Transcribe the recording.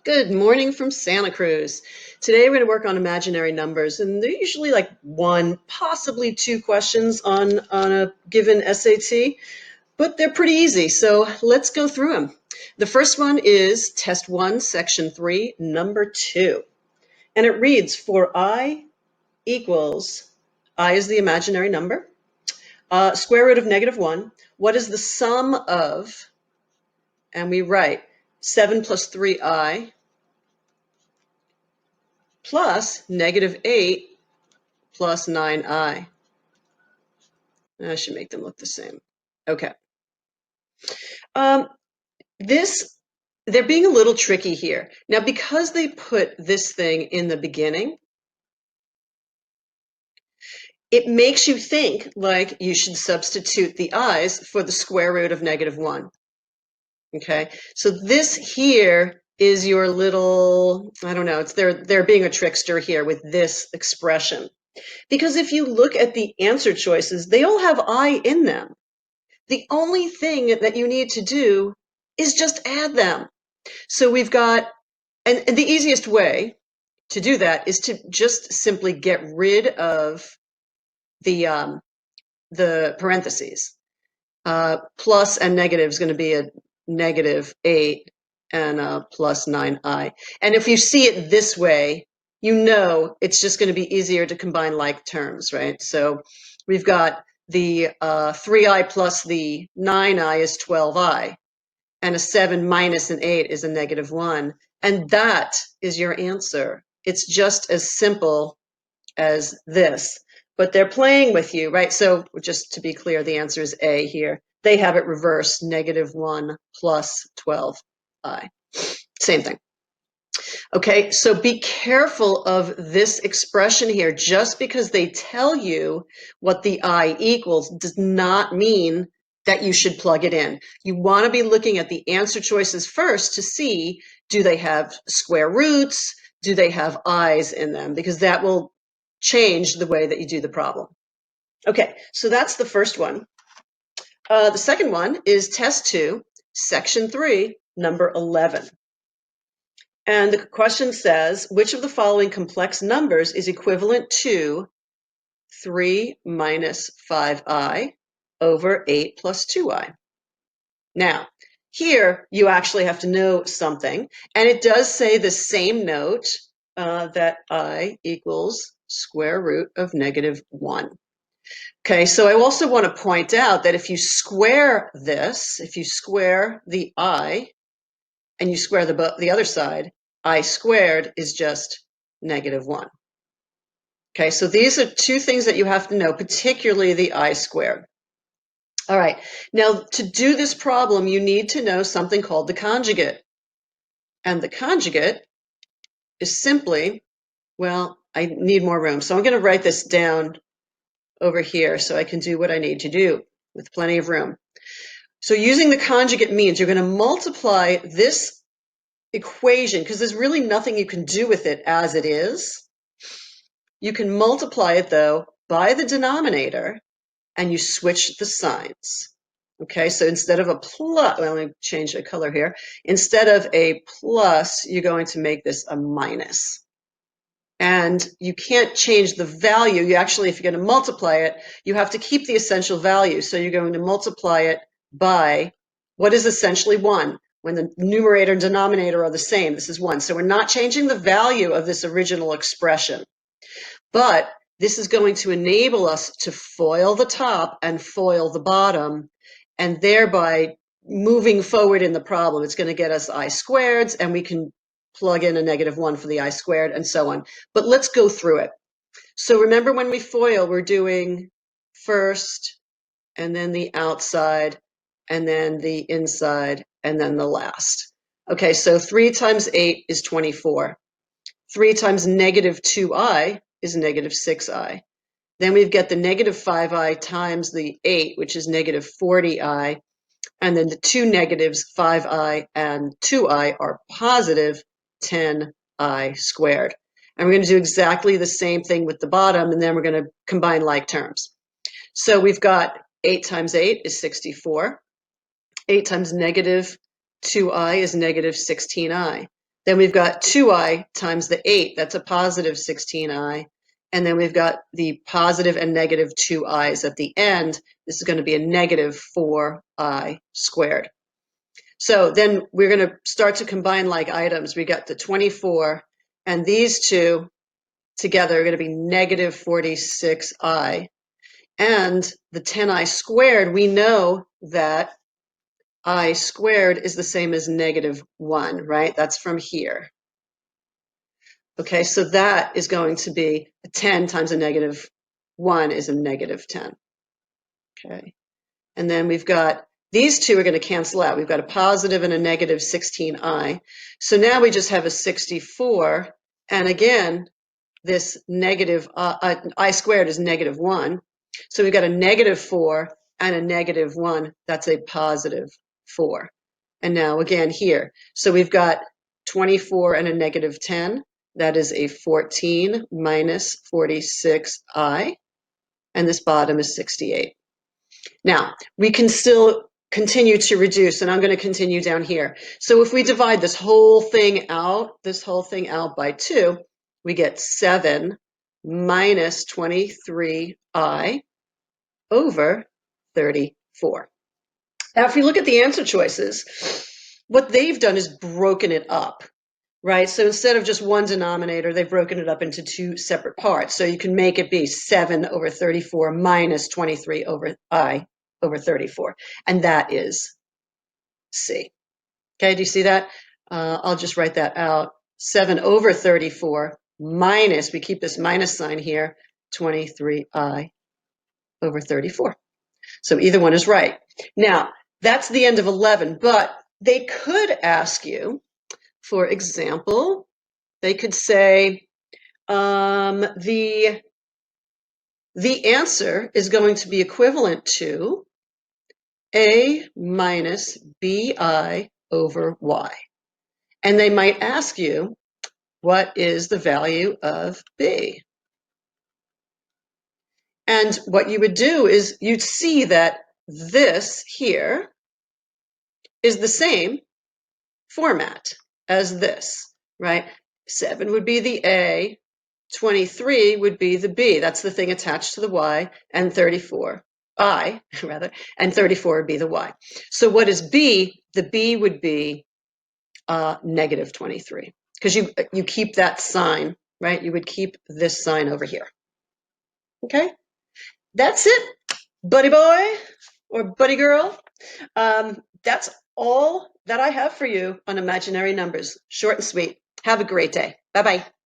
Good morning from Santa Cruz. Today we're going to work on imaginary numbers, and they're usually like one, possibly two questions on a given SAT, but they're pretty easy, so let's go through them. The first one is Test 1, Section 3, Number 2, and it reads, for I equals, I is the imaginary number, square root of -1, what is the sum of, and we write 7 plus 3i plus -8 plus 9i. I should make them look the same. Okay. Um, they're being a little tricky here. Now, because they put this thing in the beginning, it makes you think like you should substitute the i's for the square root of -1. Okay, so this here is your little, I don't know, they're being a trickster here with this expression. Because if you look at the answer choices, they all have I in them. The only thing that you need to do is just add them. So we've got, and the easiest way to do that is to just simply get rid of the parentheses. Plus and negative is going to be a -8 and a plus 9i. And if you see it this way, you know it's just going to be easier to combine like terms, right? So we've got the 3i plus the 9i is 12i, and a 7 minus an 8 is a -1. And that is your answer. It's just as simple as this. But they're playing with you, right? So just to be clear, the answer is A here. They have it reversed, -1 plus 12i. Same thing. Okay, so be careful of this expression here. Just because they tell you what the I equals does not mean that you should plug it in. You want to be looking at the answer choices first to see, do they have square roots? Do they have i's in them? Because that will change the way that you do the problem. Okay, so that's the first one. The second one is Test 2, Section 3, number 11. And the question says, which of the following complex numbers is equivalent to 3 minus 5i over 8 plus 2i? Now, here you actually have to know something, and it does say the same note that I equals square root of -1. Okay, so I also want to point out that if you square this, if you square the I and you square the other side, I squared is just -1. Okay, so these are two things that you have to know, particularly the I squared. All right, now to do this problem, you need to know something called the conjugate. And the conjugate is simply, well, I need more room. So I'm going to write this down over here so I can do what I need to do with plenty of room. So using the conjugate means you're going to multiply this equation, because there's really nothing you can do with it as it is. You can multiply it, though, by the denominator, and you switch the signs. Okay, so instead of a plus, well, let me change the color here. Instead of a plus, you're going to make this a minus. And you can't change the value. You actually, if you're going to multiply it, you have to keep the essential value. So you're going to multiply it by what is essentially 1. When the numerator and denominator are the same, this is 1. So we're not changing the value of this original expression. But this is going to enable us to FOIL the top and FOIL the bottom, and thereby moving forward in the problem. It's going to get us I squareds, and we can plug in a -1 for the I squared, and so on. But let's go through it. So remember, when we FOIL, we're doing first, and then the outside, and then the inside, and then the last. Okay, so 3 times 8 is 24. 3 times -2i is -6i. Then we've got the -5i times the 8, which is -40i. And then the two negatives, 5i and 2i, are positive 10i squared. And we're going to do exactly the same thing with the bottom, and then we're going to combine like terms. So we've got 8 times 8 is 64. 8 times -2i is -16i. Then we've got 2i times the 8. That's a positive 16i. And then we've got the positive and negative 2i's at the end. This is going to be a negative 4i squared. So then we're going to start to combine like items. We got the 24, and these two together are going to be negative 46i. And the 10i squared, we know that I squared is the same as negative 1, right? That's from here. Okay, so that is going to be 10 times a negative 1 is a negative 10. Okay, and then we've got these two are going to cancel out. We've got a positive and a negative 16i. So now we just have a 64. And again, this negative I squared is negative 1. So we've got a negative 4 and a negative 1. That's a positive 4. And now again here. So we've got 24 and a negative 10. That is a 14 minus 46i. And this bottom is 68. Now, we can still continue to reduce, and I'm going to continue down here. So if we divide this whole thing out by 2, we get 7 minus 23i over 34. Now, if you look at the answer choices, what they've done is broken it up, right? So instead of just one denominator, they've broken it up into two separate parts. So you can make it be 7 over 34 minus 23 over I over 34. And that is C. Okay, do you see that? I'll just write that out. 7 over 34 minus, we keep this minus sign here, 23I over 34. So either one is right. Now, that's the end of 11, but they could ask you, for example, they could say the answer is going to be equivalent to A minus BI over Y. And they might ask you, what is the value of B? And what you would do is you'd see that this here is the same format as this, right? 7 would be the A, 23 would be the B. That's the thing attached to the Y, and 34, I rather, and 34 would be the Y. So what is B? The B would be negative 23, because you keep that sign, right? You would keep this sign over here. Okay, that's it, buddy boy or buddy girl. That's all that I have for you on imaginary numbers. Short and sweet. Have a great day. Bye-bye.